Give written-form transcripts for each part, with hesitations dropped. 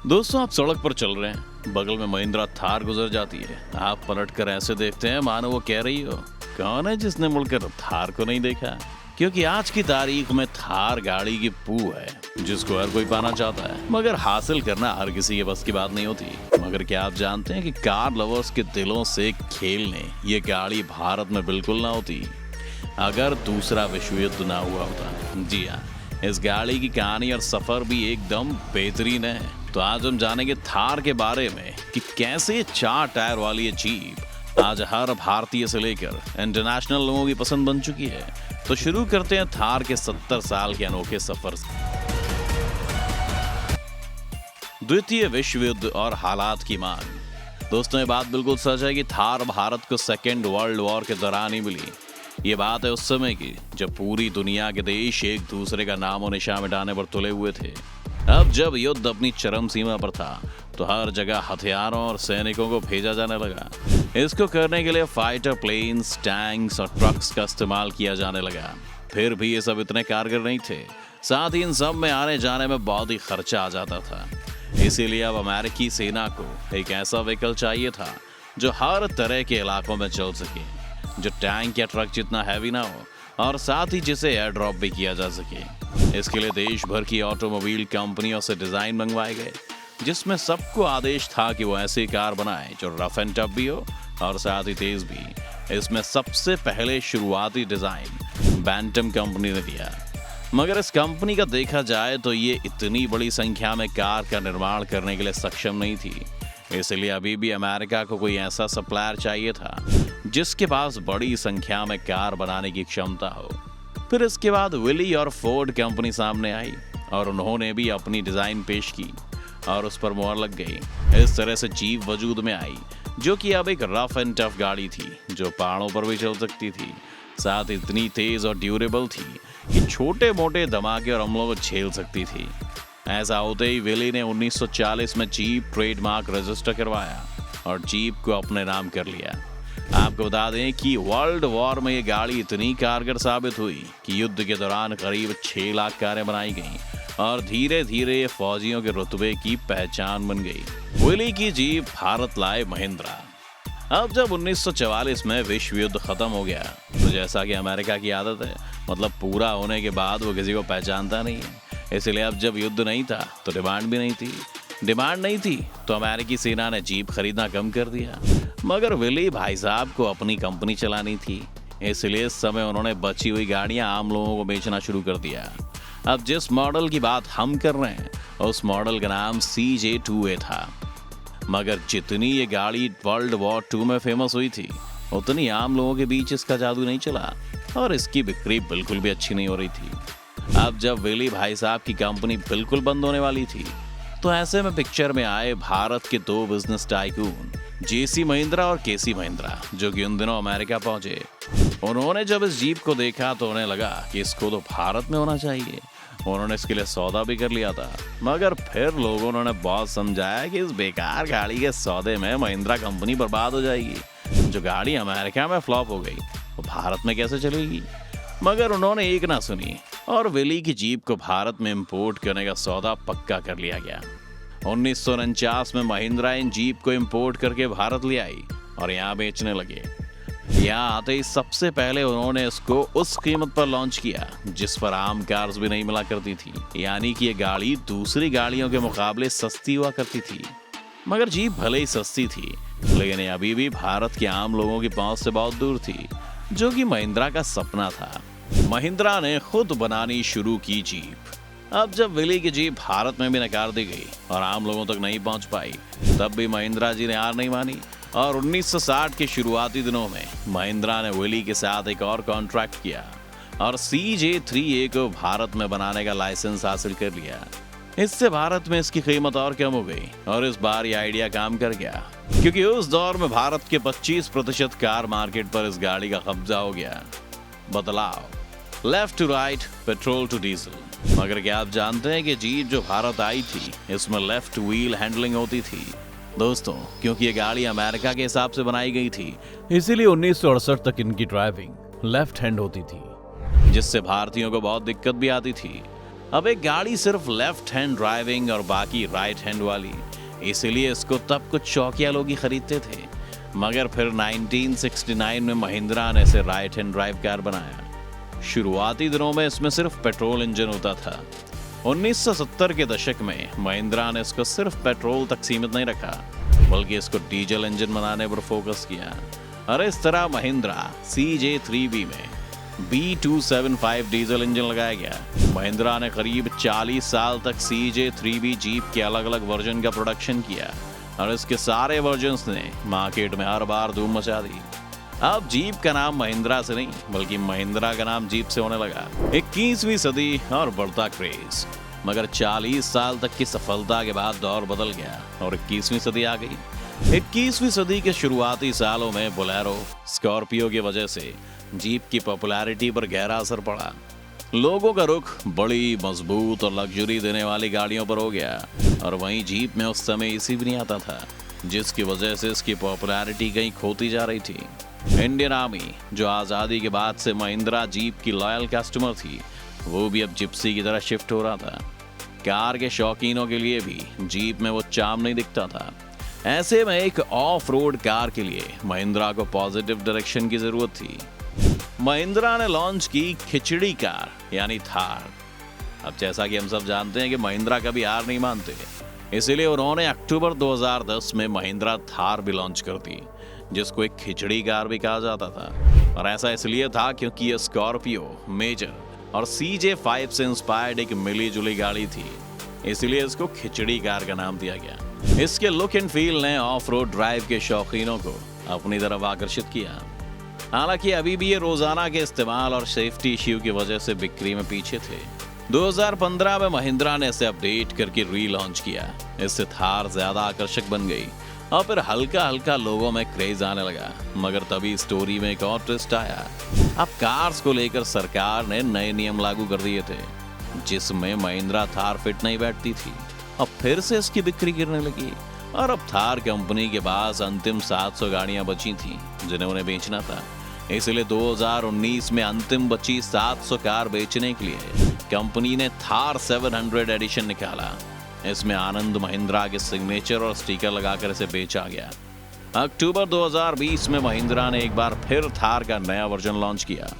दोस्तों, आप सड़क पर चल रहे हैं, बगल में महिंद्रा थार गुजर जाती है। आप पलट कर ऐसे देखते हैं मानो वो कह रही हो, कौन है जिसने मुड़कर थार को नहीं देखा। क्योंकि आज की तारीख में थार गाड़ी की पू है जिसको हर कोई पाना चाहता है, मगर हासिल करना हर किसी के बस की बात नहीं होती। मगर क्या आप जानते हैं कि कार लवर्स के दिलों से खेलने ये गाड़ी भारत में बिल्कुल ना होती अगर दूसरा विश्व युद्ध ना हुआ होता। जी हाँ, इस गाड़ी की कहानी और सफर भी एकदम बेहतरीन है। तो आज हम जानेंगे थार के बारे में कि कैसे 4 टायर वाली ये जीप आज हर भारतीय से लेकर इंटरनेशनल लोगों की पसंद बन चुकी है। तो शुरू करते हैं थार के 70 साल के अनोखे सफर से। द्वितीय विश्व युद्ध और हालात की मांग। दोस्तों, ये बात बिल्कुल सच है कि थार भारत को सेकेंड वर्ल्ड वॉर के दौरान ही मिली। ये बात है उस समय की जब पूरी दुनिया के देश एक दूसरे का नामो निशान मिटाने पर तुले हुए थे। अब जब युद्ध अपनी चरम सीमा पर था तो हर जगह हथियारों और सैनिकों को भेजा जाने लगा। इसको करने के लिए फाइटर प्लेन्स, टैंक्स और ट्रक्स का इस्तेमाल किया जाने लगा। फिर भी ये सब इतने कारगर नहीं थे। साथ ही इन सब में आने जाने में बहुत ही खर्चा आ जाता था। इसीलिए अब अमेरिकी सेना को एक ऐसा व्हीकल चाहिए था जो हर तरह के इलाकों में चल सके, जो टैंक या ट्रक जितना हैवी ना हो और साथ ही जिसे एयर ड्रॉप भी किया जा सके। इसके लिए देश भर की ऑटोमोबाइल कंपनियों से डिजाइन मंगवाए गए, जिसमें सबको आदेश था कि वो ऐसी कार बनाए जो रफ एंड टफ भी हो और साथ ही तेज भी। इसमें सबसे पहले शुरुआती डिजाइन बैंटम कंपनी ने दिया। मगर इस कंपनी का देखा जाए तो ये इतनी बड़ी संख्या में कार का निर्माण करने के लिए सक्षम नहीं थी। इसलिए अभी भी अमेरिका को कोई ऐसा सप्लायर चाहिए था जिसके पास बड़ी संख्या में कार बनाने की क्षमता हो। फिर इसके बाद विली और फोर्ड कंपनी सामने आई और उन्होंने भी अपनी डिजाइन पेश की और उस पर मोहर लग गई। इस तरह से जीप वजूद में आई, जो कि अब एक रफ एंड टफ गाड़ी थी जो पहाड़ों पर भी चल सकती थी। साथ इतनी तेज और ड्यूरेबल थी कि छोटे मोटे धमाके और हमलों को झेल सकती थी। ऐसा होते ही विली ने 1940 में जीप ट्रेडमार्क रजिस्टर करवाया और जीप को अपने नाम कर लिया। आपको बता दें कि वर्ल्ड वॉर में ये गाड़ी इतनी कारगर साबित हुई कि युद्ध के दौरान करीब 6 लाख कारें बनाई गईं और धीरे धीरे ये फौजियों के रुतबे की पहचान बन गई। विली की जीप भारत लाए महिंद्रा। अब जब 1944 में विश्व युद्ध खत्म हो गया तो जैसा कि अमेरिका की आदत है, मतलब पूरा होने के बाद वो किसी को पहचानता नहीं है। इसलिए अब जब युद्ध नहीं था तो डिमांड भी नहीं थी। डिमांड नहीं थी तो अमेरिकी सेना ने जीप खरीदना कम कर दिया। मगर विली भाई साहब को अपनी कंपनी चलानी थी, इसलिए इस समय उन्होंने बची हुई गाड़ियां आम लोगों को बेचना शुरू कर दिया। अब जिस मॉडल की बात हम कर रहे हैं उस मॉडल का नाम CJ2A था। मगर जितनी ये गाड़ी वर्ल्ड वॉर 2 में फेमस हुई थी उतनी आम लोगों के बीच इसका जादू नहीं चला और इसकी बिक्री बिल्कुल भी अच्छी नहीं हो रही थी। अब जब विली भाई साहब की कंपनी बिल्कुल बंद होने वाली थी तो ऐसे में पिक्चर में आए भारत के 2 बिजनेस टाइकून JC महिंद्रा और KC महिंद्रा, जो कि उन दिनों अमेरिका पहुंचे। उन्होंने जब इस जीप को देखा तो उन्हें लगा कि इसको तो भारत में होना चाहिए। उन्होंने इसके लिए सौदा भी कर लिया था। मगर फिर लोगों ने बहुत समझाया कि इस बेकार गाड़ी के सौदे में महिंद्रा कंपनी बर्बाद हो जाएगी। जो गाड़ी अमेरिका में फ्लॉप हो गई वो भारत में कैसे चलेगी। मगर उन्होंने एक ना सुनी और विली की जीप को भारत में इंपोर्ट करने का सौदा पक्का कर लिया गया। 1949 में महिंद्रा इन जीप को इंपोर्ट करके भारत ले आई और यहाँ बेचने लगे। यहाँ आते ही सबसे पहले उन्होंने इसको उस कीमत पर लॉन्च किया जिस पर आम कार्स भी नहीं मिला करती थी, यानी कि ये गाड़ी दूसरी गाड़ियों के मुकाबले सस्ती हुआ करती थी। मगर जीप भले ही सस्ती थी लेकिन ये अभी भी भारत के आम लोगों की पहुंच से बहुत दूर थी, जो कि महिंद्रा का सपना था। महिंद्रा ने खुद बनानी शुरू की जीप। अब जब विली की जीप भारत में भी नकार दी गई और आम लोगों तक नहीं पहुंच पाई, तब भी महिंद्रा जी ने हार नहीं मानी और 1960 के शुरुआती दिनों में महिंद्रा ने विली के साथ एक और कॉन्ट्रैक्ट किया और CJ3A को भारत में बनाने का लाइसेंस हासिल कर लिया। इससे भारत में इसकी कीमत और कम हो गई और इस बार यह आइडिया काम कर गया, क्योंकि उस दौर में भारत के 25% कार मार्केट पर इस गाड़ी का कब्जा हो गया। बदलाव left to right, petrol to diesel. मगर क्या आप जानते हैं कि जीप जो भारत आई थी इसमें लेफ्ट व्हील हैंडलिंग होती थी। दोस्तों, क्योंकि ये गाड़ी अमेरिका के हिसाब से बनाई गई थी, इसीलिए 1968 तक इनकी ड्राइविंग लेफ्ट हैंड होती थी, जिससे भारतीयों को बहुत दिक्कत भी आती थी। अब एक गाड़ी सिर्फ लेफ्ट हैंड ड्राइविंग और बाकी राइट हैंड वाली, इसीलिए इसको तब कुछ शौकिया लोग ही खरीदते थे। मगर फिर 1969 में महिंद्रा ने इसे राइट हैंड ड्राइव कार बनाया। शुरुआती दिनों में इसमें सिर्फ पेट्रोल इंजन होता था। 1970 के दशक में महिंद्रा ने इसको सिर्फ पेट्रोल तक सीमित नहीं रखा, बल्कि इसको डीजल इंजन बनाने पर फोकस किया। और इस तरह महिंद्रा CJ3B में B275 डीजल इंजन लगाया गया। महिंद्रा ने करीब 40 साल तक CJ3B जीप के अलग अलग वर्जन का प्रोडक्शन किया और इसके सारे वर्जन्स ने मार्केट में हर बार धूम मचा दी। अब जीप का नाम महिंद्रा से नहीं, बल्कि महिंद्रा का नाम जीप से होने लगा। 21वीं सदी और बढ़ता क्रेज। मगर 40 साल तक की सफलता के बाद दौर बदल गया और 21वीं सदी आ गई। 21वीं सदी के शुरुआती सालों में बोलेरो, स्कॉर्पियो की वजह से जीप की पॉपुलैरिटी पर गहरा असर पड़ा। लोगों का रुख बड़ी, मजबूत और लग्जरी देने वाली गाड़ियों पर हो गया और वहीं जीप में उस समय एसी भी नहीं आता था, जिसकी वजह से इसकी पॉपुलैरिटी कहीं खोती जा रही थी। इंडियन आर्मी, जो आज़ादी के बाद से महिंद्रा जीप की लॉयल कस्टमर थी, वो भी अब जिप्सी की तरह शिफ्ट हो रहा था। कार के शौकीनों के लिए भी जीप में वो चार्म नहीं दिखता था। ऐसे में एक ऑफ रोड कार के लिए महिंद्रा को पॉजिटिव डायरेक्शन की जरूरत थी। महिंद्रा ने लॉन्च की खिचड़ी कार यानी थार। अब जैसा कि हम सब जानते हैं कि महिंद्रा कभी हार नहीं मानते, इसीलिए उन्होंने अक्टूबर 2010 में महिंद्रा थार भी लॉन्च कर दी, जिसको एक खिचड़ी कार भी कहा जाता था। और ऐसा इसलिए था क्योंकि ये स्कॉर्पियो, मेजर और CJ5 से इंस्पायर्ड एक मिली जुली गाड़ी थी, इसलिए इसको खिचड़ी कार का नाम दिया गया। इसके लुक एंड फील ने ऑफ रोड ड्राइव के शौकीनों को अपनी तरफ आकर्षित किया। हालांकि अभी भी ये रोजाना के इस्तेमाल और सेफ्टी इश्यू की वजह से बिक्री में पीछे थे। 2015 में महिंद्रा ने इसे अपडेट करके रीलॉन्च किया। इससे थार ज्यादा आकर्षक बन गई और फिर हल्का हल्का लोगों में क्रेज आने लगा। मगर तभी स्टोरी में एक और ट्विस्ट आया। अब कार्स को लेकर सरकार ने नए नियम लागू कर दिए थे, जिसमें महिंद्रा थार फिट नहीं बैठती थी। अब फिर से इसकी बिक्री गिरने लगी और अब थार कंपनी के पास अंतिम 700 गाड़ियां बची थी जिन्हें उन्हें बेचना था। इसलिए 2019 में अंतिम बची 700 कार बेचने के लिए कंपनी ने थार 700 एडिशन निकाला। इसमें आनंद महिंद्रा के सिग्नेचर और स्टिकर लगाकर इसे बेचा गया। अक्टूबर 2020 में महिंद्रा ने एक बार फिर थार का नया वर्जन लॉन्च किया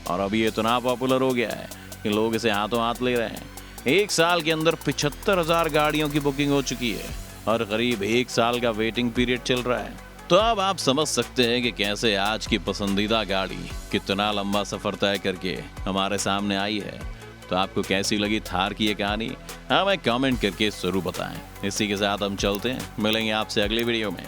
और अभी इतना पॉपुलर हो गया है कि लोग इसे हाथों हाथ ले रहे हैं। एक साल के अंदर 75,000 गाड़ियों की बुकिंग हो चुकी है और करीब 1 साल का वेटिंग पीरियड चल रहा है। तो अब आप समझ सकते हैं कि कैसे आज की पसंदीदा गाड़ी कितना लंबा सफर तय करके हमारे सामने आई है। तो आपको कैसी लगी थार की ये कहानी, हमें कमेंट करके जरूर बताएं। इसी के साथ हम चलते हैं, मिलेंगे आपसे अगली वीडियो में।